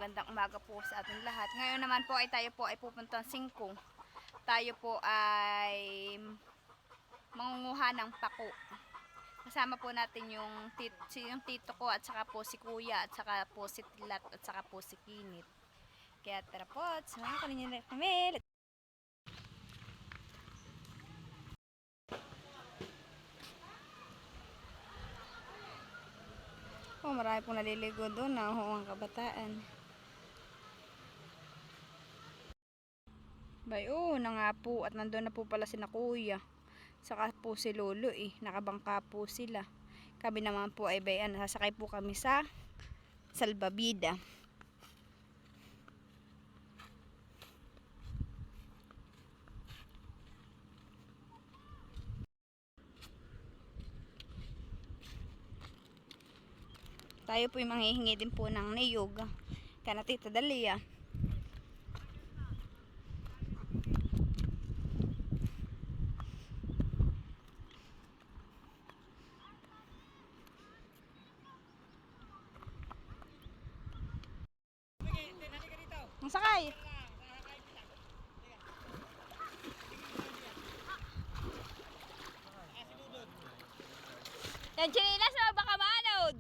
magandang umaga po sa ating lahat. Ngayon naman po ay tayo po ay pupuntang 5. Tayo po ay mangunguha ng pako. Kasama po natin yung tito ko at saka po si kuya at saka po si Tilat at saka po si Kinit. Kaya tara po, samahan ko ninyo na kami. Oh, marami pong naliligo doon na ang kabataan. Bayo, na nga po at nandoon na po pala si na kuya. Saka po si lolo nakabangka po sila. Kami naman po ay bayan, sasakay po kami sa salbabida. Tayo po yung manghihingi din po ng niyog. Kana Tita Dalia. Ang sakay. Yan chinilas mo baka manod.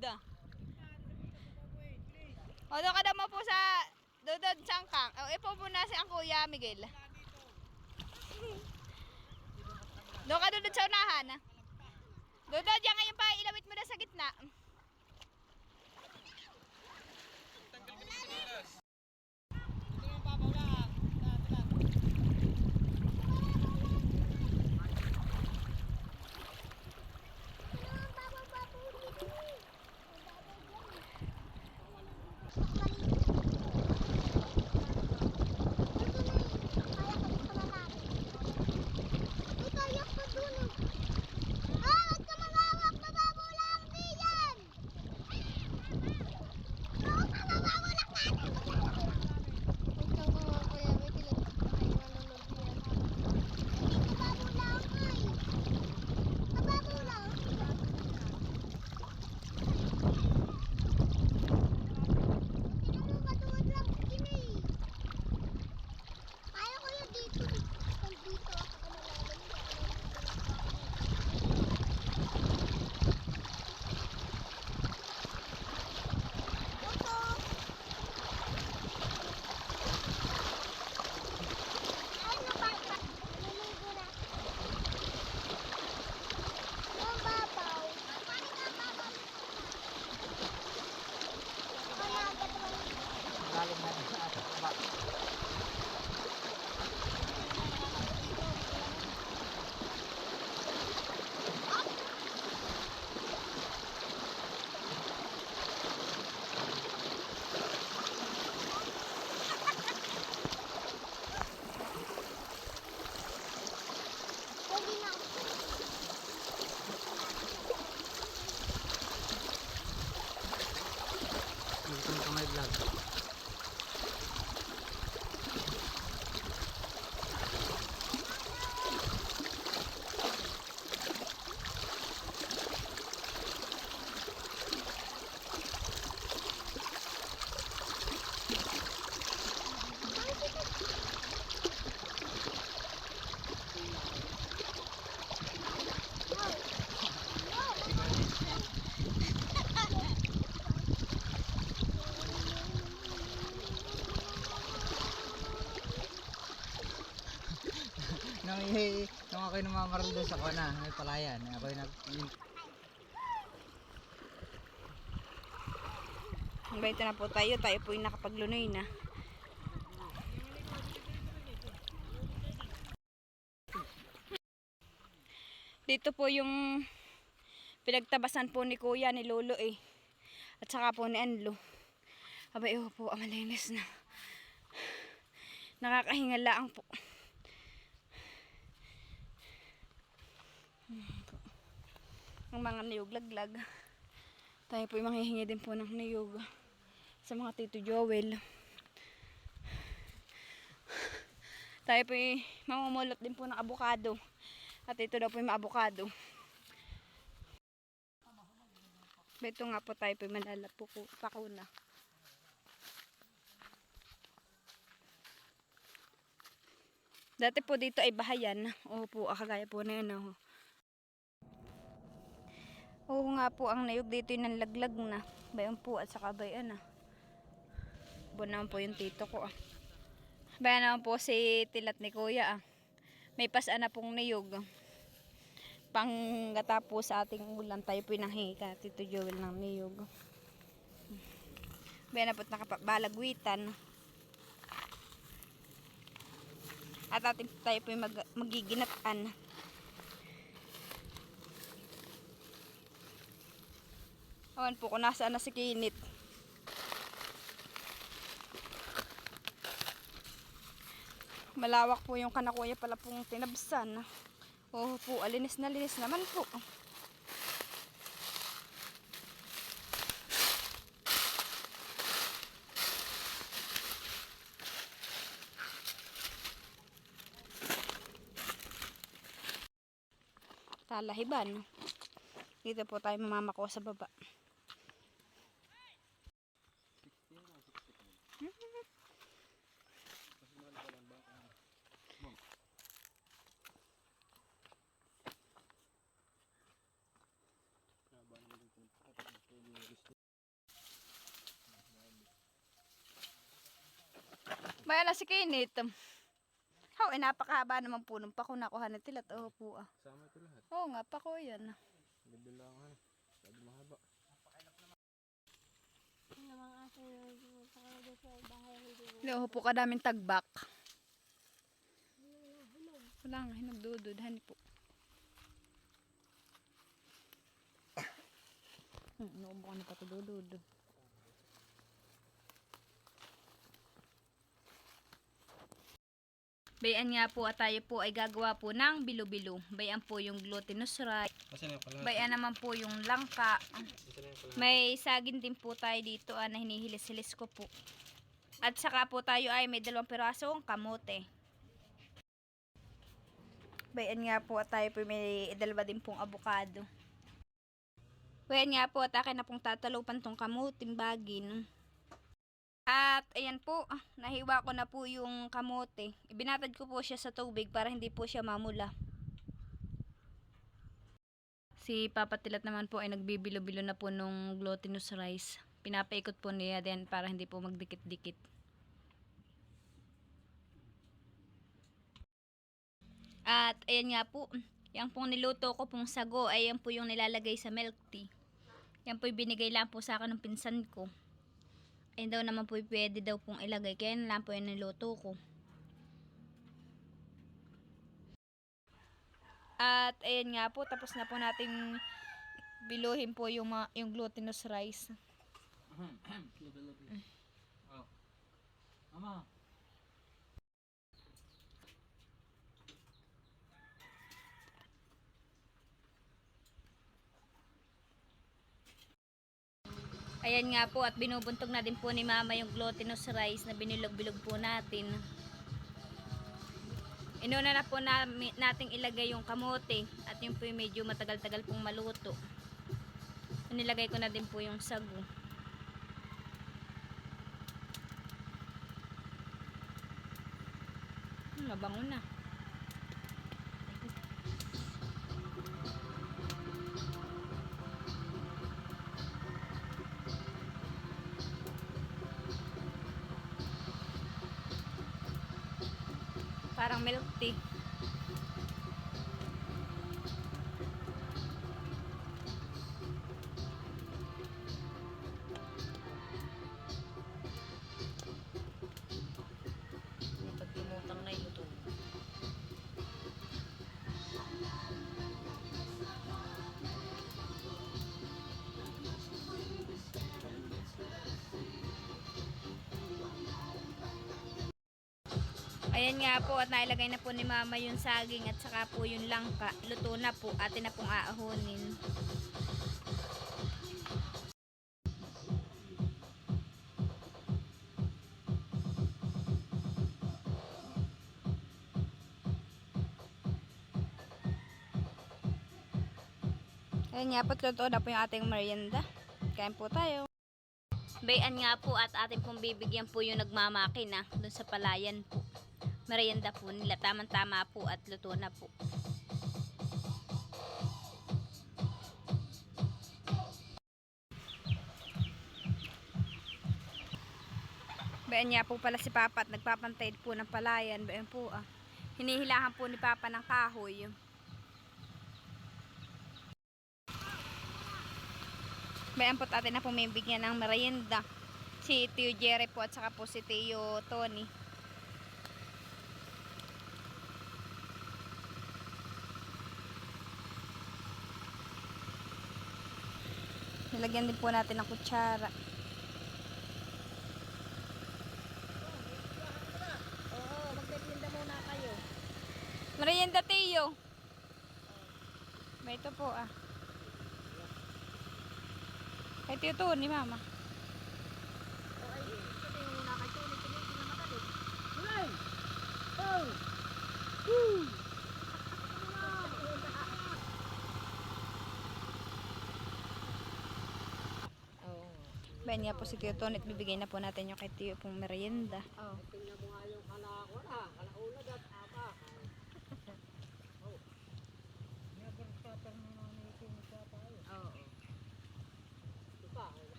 O doon ka daw mo po sa Dudod Sangkang. O ipo po na si ang Kuya Miguel. Doon ka dudod sa unahan. Dudod yan ngayon pa ilawit mo na sa gitna. Nung ako'y namamaril doon sa kona, may palayan. Ako'y Invite na po tayo. Tayo po yung nakapaglunoy na. Dito po yung pinagtabasan po ni Kuya, ni Lolo at saka po ni Anlo. Abay po, malinis na. Nakakahingalaan po. Ang mga niyog laglag. Tayo po yung manghihingi din po ng niyog sa mga Tito Joel. Tayo po yung mamumulot din po ng abukado. At ito daw po yung abukado. Ito nga po tayo po yung manlalapako na. Dati po dito ay bahayan. Opo, kagaya po na yun. Oh. Oo nga po, ang nayog dito yung nanlaglag na. Bayan po at saka bayan na. Buwan naman po yung tito ko. Bayan naman po si tilat ni kuya. May pasaan na pong nayog. Panggata po sa ating ulam tayo po nanghingi Tito Joel ng niyog. Bayan na po't nakabalagwitan. At ating tayo po magiginatan. Awan po kung nasaan na si Kinit. Malawak po yung kanakuya pala pong tinabsan. Oo po, alinis na linis naman po. Talahiban. Dito po tayo mamamako sa baba. Bayan na si Kinit. How, napakahaba naman po nung pako nakuha na tilat. Oo po ah. Sama ito lahat. Oo nga, pako yan. Ganda lang ha. Sabi mahaba. Oo po, kadaming tagbak. Wala nga, hinagdudod. Hani po. Naubo ka na pati dudod. Bayan nga po at tayo po ay gagawa po ng bilo-bilo. Bayan po yung glutinous rice. Asan yung pala? Bayan naman po yung langka. Asan yung pala? May saging din po tayo dito na hinihilis-hilis ko po. At saka po tayo ay may 2 pirasong kamote. Bayan nga po at tayo po may 2 din pong abukado. Bayan nga po at akin na pong tatalupan tong kamuting bagin. At ayan po, nahiwa ko na po yung kamote. Ibinatad ko po siya sa tubig para hindi po siya mamula. Si Papa Tilat naman po ay nagbibilo-bilo na po nung glutinous rice. Pinapaikot po niya din para hindi po magdikit-dikit. At ayan nga po, yung pong niluto ko pong sago, ayan po yung nilalagay sa milk tea. Yan po binigay lang po sa akin ng pinsan ko. Ayun daw naman po pwede daw pong ilagay. Kaya lang po yung niluto ko. At ayan nga po. Tapos na po nating biluhin po yung glutinous rice. Oh. Mama. Ayan nga po at binubuntog na din po ni mama yung glutinous rice na binilog-bilog po natin. Inuna na po nating ilagay yung kamote at yung po yung medyo matagal-tagal pong maluto. Nilagay ko na din po yung sago. Mabango na. Parang milk tea. Pagtimutang na ito. Ayan nga po at nailagay na po ni mama yung saging at saka po yung langka. Luto na po. Atin na pong aahonin. Ayan nga po, luto na po yung ating merienda. Kain po tayo. Bayan nga po at atin pong bibigyan po yung nagmamakina dun sa palayan po. merienda po nila. Tamang-tama po at luto na po. Bayan niya po pala si Papa at nagpapantay po ng palayan. Bayan po hinihilahan po ni Papa ng kahoy. Bayan po atin na pumibigyan ng merienda. Si Tio Jerry po at saka po si Tio Tony. Nilagyan din po natin ng kutsara. Oo, magtitinda muna kayo. Merienda, Tio. May ito po Kay Tio Tony, Mama. Okay, sabihin mo muna kay Tony, pinigil na madali. Oo. Bayan niya po si Tio Tony at bibigay na po natin yung kay Tio pong merienda. Oo.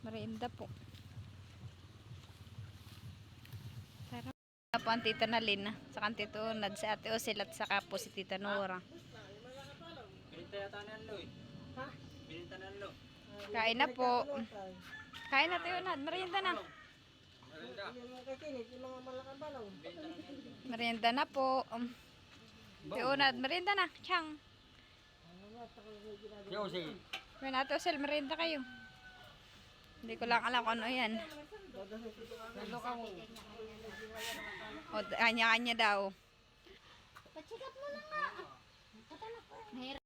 Merienda po. Tara. Po ang Tita Nalin sa ang Tito Nad, si Ate Osil at saka po si Tita Nora. Bininta yata na lo eh. Ha? Bininta na lo. Kain na po. Kain na Tio Nad, merienda na. Merienda na po. Tio Nad, merienda na. Chang. Yo, sige. Bueno, Ate Osil, merienda kayo. Hindi ko lang alam kung ano yan. O, kanya-kanya daw. Pachikap mo na nga. Mahirap